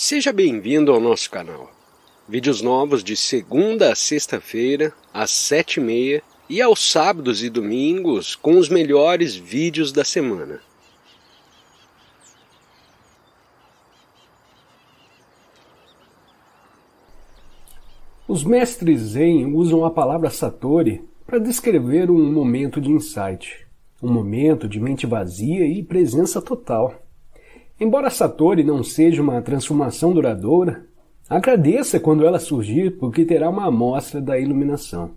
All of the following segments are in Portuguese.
Seja bem-vindo ao nosso canal. Vídeos novos de segunda a sexta-feira, às 7h30 e aos sábados e domingos com os melhores vídeos da semana. Os mestres Zen usam a palavra Satori para descrever um momento de insight, um momento de mente vazia e presença total. Embora Satori não seja uma transformação duradoura, agradeça quando ela surgir, porque terá uma amostra da iluminação.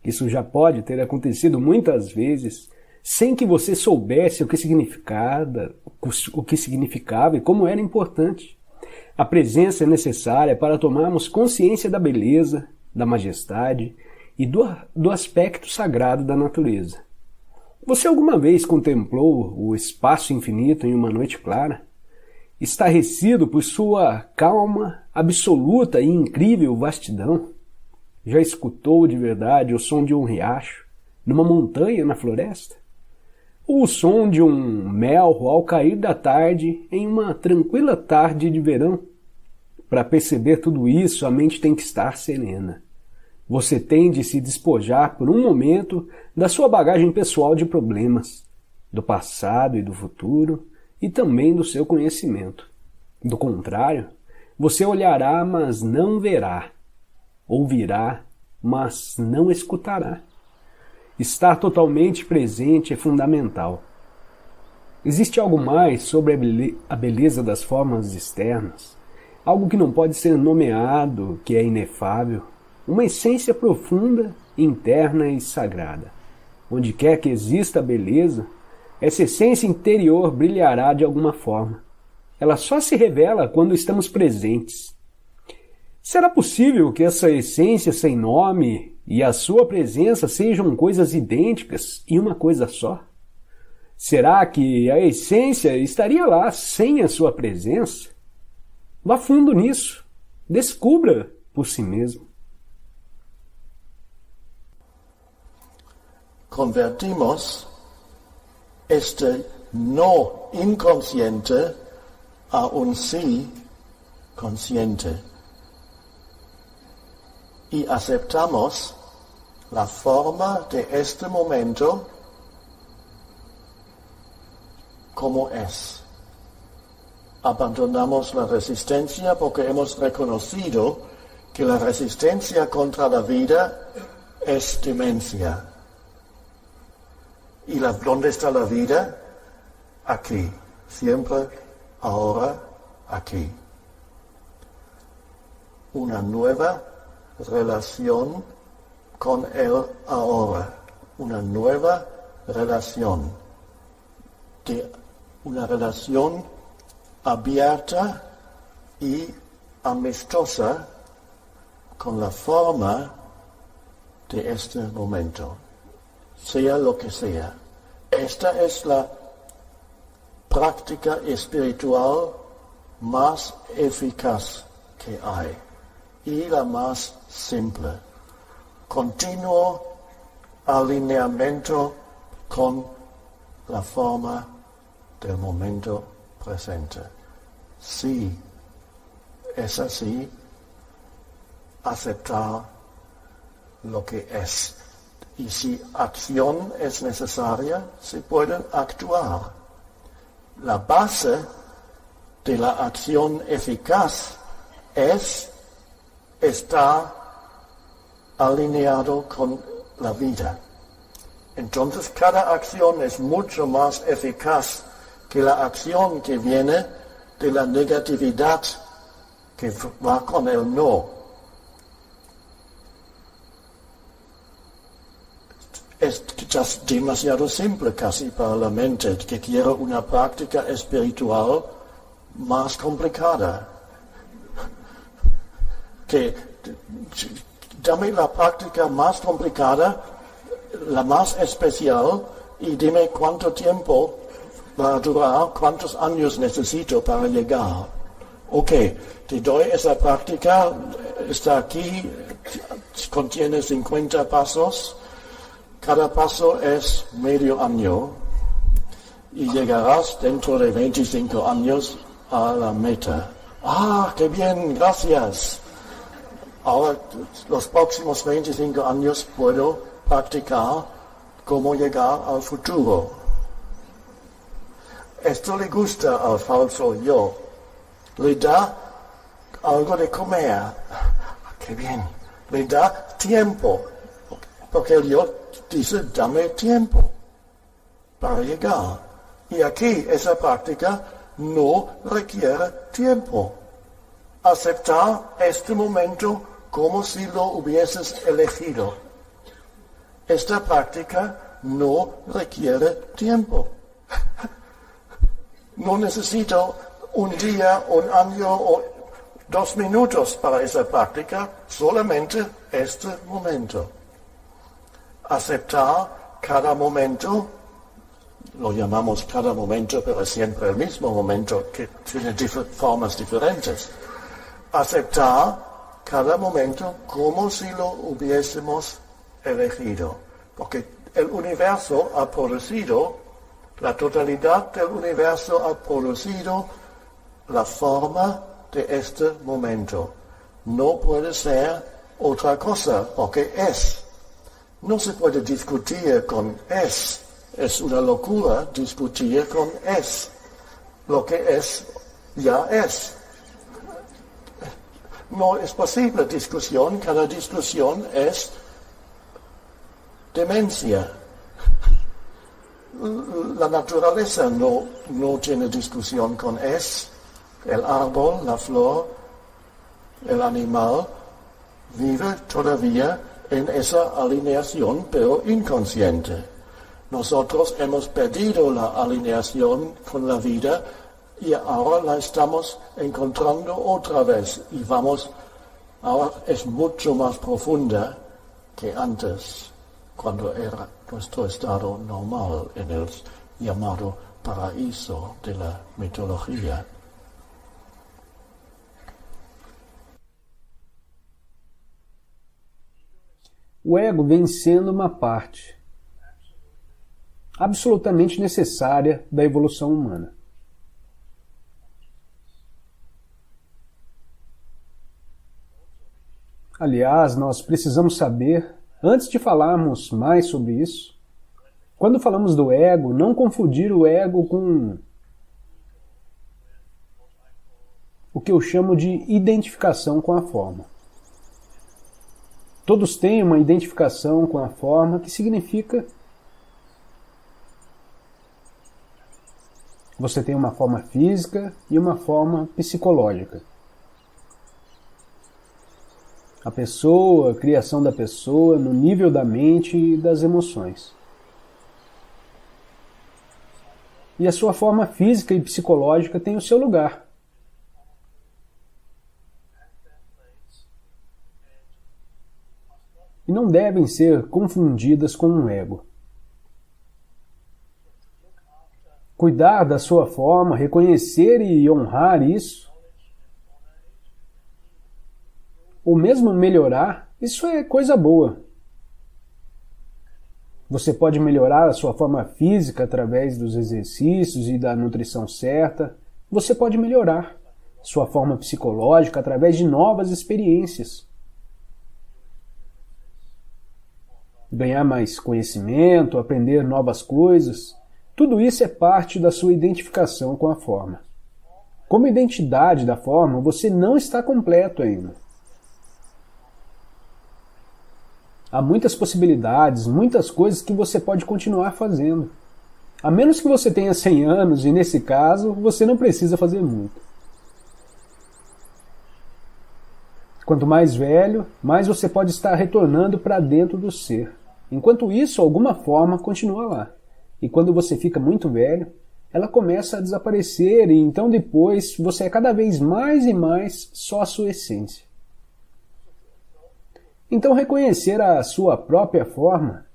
Isso já pode ter acontecido muitas vezes sem que você soubesse o que significava e como era importante. A presença é necessária para tomarmos consciência da beleza, da majestade e do aspecto sagrado da natureza. Você alguma vez contemplou o espaço infinito em uma noite clara? Estarrecido por sua calma, absoluta e incrível vastidão? Já escutou de verdade o som de um riacho, numa montanha na floresta? Ou o som de um melro ao cair da tarde em uma tranquila tarde de verão? Para perceber tudo isso, a mente tem que estar serena. Você tem de se despojar por um momento da sua bagagem pessoal de problemas, do passado e do futuro, e também do seu conhecimento. Do contrário, você olhará, mas não verá. Ouvirá, mas não escutará. Estar totalmente presente é fundamental. Existe algo mais sobre a beleza das formas externas, algo que não pode ser nomeado, que é inefável, uma essência profunda, interna e sagrada. Onde quer que exista a beleza, essa essência interior brilhará de alguma forma. Ela só se revela quando estamos presentes. Será possível que essa essência sem nome e a sua presença sejam coisas idênticas e uma coisa só? Será que a essência estaria lá sem a sua presença? Vá fundo nisso. Descubra por si mesmo. Convertimos este no inconsciente a un sí consciente y aceptamos la forma de este momento como es. Abandonamos la resistencia porque hemos reconocido que la resistencia contra la vida es demencia. ¿Y dónde está la vida? Aquí. Siempre, ahora, aquí. Una nueva relación con el ahora. Una nueva relación. Una relación abierta y amistosa con la forma de este momento. Sea lo que sea. Esta es la práctica espiritual más eficaz que hay y la más simple. Continuo alineamiento con la forma del momento presente. Si es así, aceptar lo que es. Y si acción es necesaria, se puede actuar. La base de la acción eficaz es estar alineado con la vida. Entonces cada acción es mucho más eficaz que la acción que viene de la negatividad que va con el no. Es quizás demasiado simple casi para la mente, que quiere una práctica espiritual más complicada. Dame la práctica más complicada, la más especial, y dime cuánto tiempo va a durar, cuántos años necesito para llegar. Ok, te doy esa práctica, está aquí, contiene 50 pasos. Cada paso es medio año y llegarás dentro de 25 años a la meta. Ah, qué bien, gracias. Ahora, los próximos 25 años puedo practicar cómo llegar al futuro. Esto le gusta al falso yo. Le da algo de comer. Qué bien. Le da tiempo. Porque el yo dice, dame tiempo para llegar. Y aquí esa práctica no requiere tiempo. Aceptar este momento como si lo hubieses elegido. Esta práctica no requiere tiempo. No necesito un día, un año o 2 minutos para esa práctica, solamente este momento. Aceptar cada momento, lo llamamos cada momento, pero es siempre el mismo momento que tiene formas diferentes. Aceptar cada momento como si lo hubiésemos elegido, porque el universo ha producido, la totalidad del universo ha producido la forma de este momento. No puede ser otra cosa, porque es. No se puede discutir con es. Es una locura discutir con es. Lo que es, ya es. No es posible discusión, cada discusión es demencia. La naturaleza no tiene discusión con es. El árbol, la flor, el animal vive todavía en esa alineación, pero inconsciente. Nosotros hemos perdido la alineación con la vida y ahora la estamos encontrando otra vez y ahora es mucho más profunda que antes, cuando era nuestro estado normal en el llamado paraíso de la mitología. O ego vem sendo uma parte absolutamente necessária da evolução humana. Aliás, nós precisamos saber, antes de falarmos mais sobre isso, quando falamos do ego, não confundir o ego com o que eu chamo de identificação com a forma. Todos têm uma identificação com a forma que significa você tem uma forma física e uma forma psicológica. A pessoa, a criação da pessoa no nível da mente e das emoções. E a sua forma física e psicológica tem o seu lugar. E não devem ser confundidas com um ego. Cuidar da sua forma, reconhecer e honrar isso, ou mesmo melhorar, isso é coisa boa. Você pode melhorar a sua forma física através dos exercícios e da nutrição certa. Você pode melhorar sua forma psicológica através de novas experiências. Ganhar mais conhecimento, aprender novas coisas, tudo isso é parte da sua identificação com a forma. Como identidade da forma, você não está completo ainda. Há muitas possibilidades, muitas coisas que você pode continuar fazendo. A menos que você tenha 100 anos, e nesse caso, você não precisa fazer muito. Quanto mais velho, mais você pode estar retornando para dentro do ser. Enquanto isso, alguma forma continua lá. E quando você fica muito velho, ela começa a desaparecer e então depois você é cada vez mais e mais só a sua essência. Então reconhecer a sua própria forma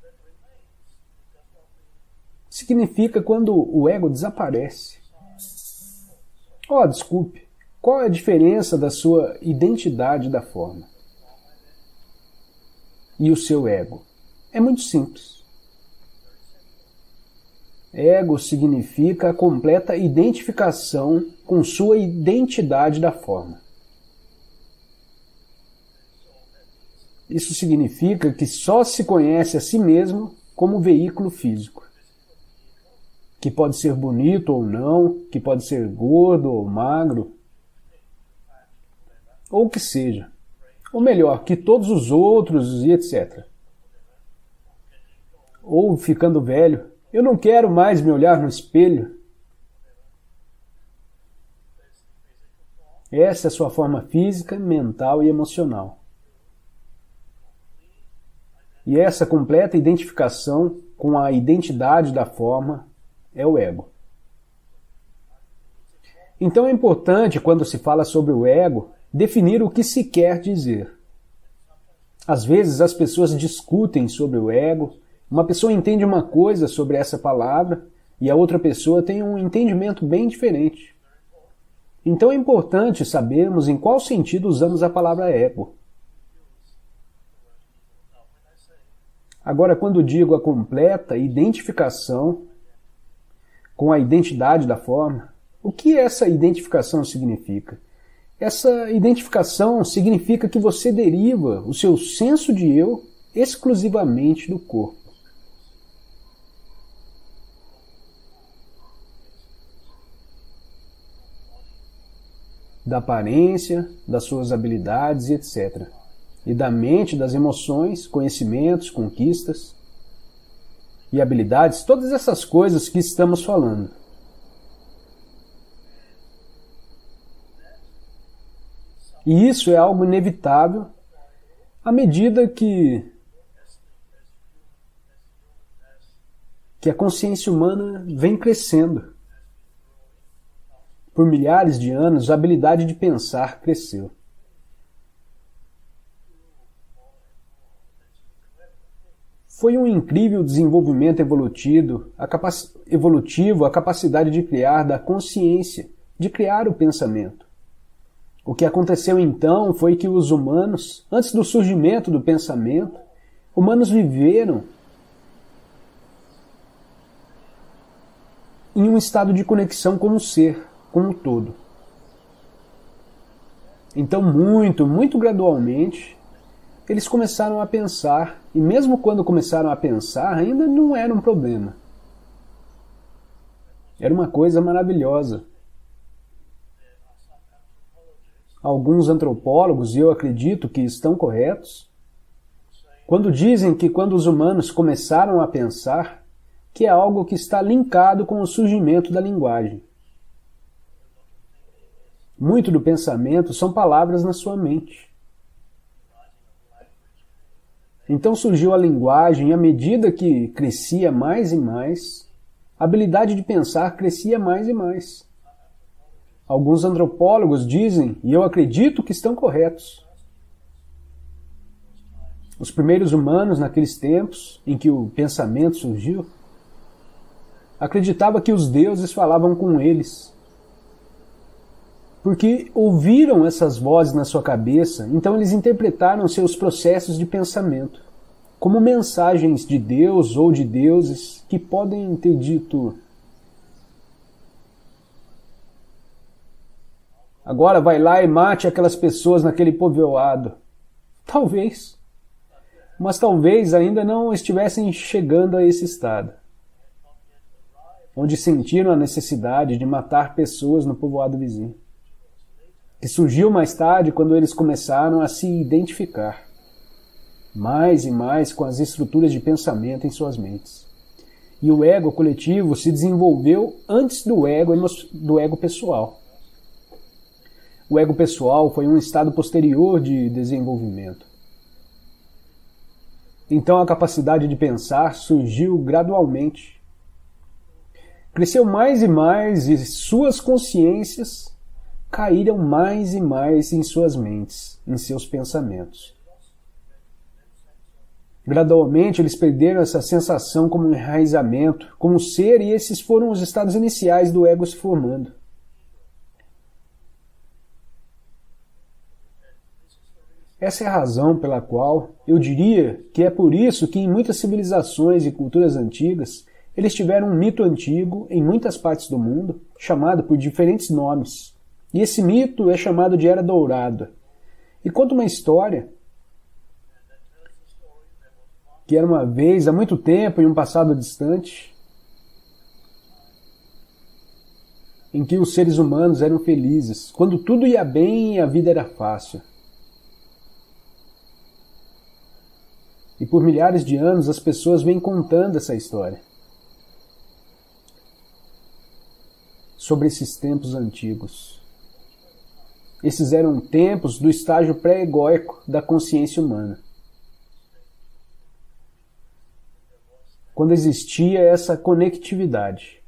significa quando o ego desaparece. Oh, desculpe, qual é a diferença da sua identidade da forma e o seu ego? É muito simples. Ego significa a completa identificação com sua identidade da forma. Isso significa que só se conhece a si mesmo como veículo físico, que pode ser bonito ou não, que pode ser gordo ou magro, ou o que seja. Ou melhor, que todos os outros e etc. Ou ficando velho, eu não quero mais me olhar no espelho. Essa é a sua forma física, mental e emocional. E essa completa identificação com a identidade da forma é o ego. Então é importante, quando se fala sobre o ego, definir o que se quer dizer. Às vezes as pessoas discutem sobre o ego, uma pessoa entende uma coisa sobre essa palavra e a outra pessoa tem um entendimento bem diferente. Então é importante sabermos em qual sentido usamos a palavra ego. Agora, quando digo a completa identificação com a identidade da forma, o que essa identificação significa? Essa identificação significa que você deriva o seu senso de eu exclusivamente do corpo. Da aparência, das suas habilidades, etc. E da mente, das emoções, conhecimentos, conquistas e habilidades, todas essas coisas que estamos falando. E isso é algo inevitável à medida que a consciência humana vem crescendo. Por milhares de anos, a habilidade de pensar cresceu. Foi um incrível desenvolvimento evolutivo, a capacidade de criar da consciência, de criar o pensamento. O que aconteceu então foi que os humanos, antes do surgimento do pensamento, humanos viveram em um estado de conexão com o ser, com o todo. Então, muito gradualmente, eles começaram a pensar, e mesmo quando começaram a pensar, ainda não era um problema. Era uma coisa maravilhosa. Alguns antropólogos, e eu acredito que estão corretos, quando dizem que quando os humanos começaram a pensar, que é algo que está linkado com o surgimento da linguagem. Muito do pensamento são palavras na sua mente. Então surgiu a linguagem, e à medida que crescia mais e mais, a habilidade de pensar crescia mais e mais. Alguns antropólogos dizem, e eu acredito que estão corretos, os primeiros humanos naqueles tempos em que o pensamento surgiu, acreditavam que os deuses falavam com eles, porque ouviram essas vozes na sua cabeça, então eles interpretaram seus processos de pensamento como mensagens de Deus ou de deuses que podem ter dito: agora vai lá e mate aquelas pessoas naquele povoado. Talvez. Mas talvez ainda não estivessem chegando a esse estado, onde sentiram a necessidade de matar pessoas no povoado vizinho, que surgiu mais tarde quando eles começaram a se identificar mais e mais com as estruturas de pensamento em suas mentes. E o ego coletivo se desenvolveu antes do ego pessoal. O ego pessoal foi um estado posterior de desenvolvimento. Então a capacidade de pensar surgiu gradualmente. Cresceu mais e suas consciências caíram mais e mais em suas mentes, em seus pensamentos. Gradualmente eles perderam essa sensação como um enraizamento, como ser, e esses foram os estados iniciais do ego se formando. Essa é a razão pela qual eu diria que é por isso que em muitas civilizações e culturas antigas Eles tiveram um mito antigo em muitas partes do mundo, chamado por diferentes nomes. E esse mito é chamado de Era Dourada. E conta uma história que era uma vez, há muito tempo, em um passado distante, em que os seres humanos eram felizes, quando tudo ia bem e a vida era fácil. E por milhares de anos as pessoas vêm contando essa história sobre esses tempos antigos. Esses eram tempos do estágio pré-egóico da consciência humana, quando existia essa conectividade.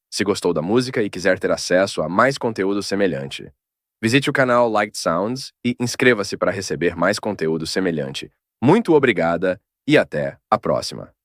Se gostou da música e quiser ter acesso a mais conteúdo semelhante, visite o canal Liked Sounds e inscreva-se para receber mais conteúdo semelhante. Muito obrigada e até a próxima!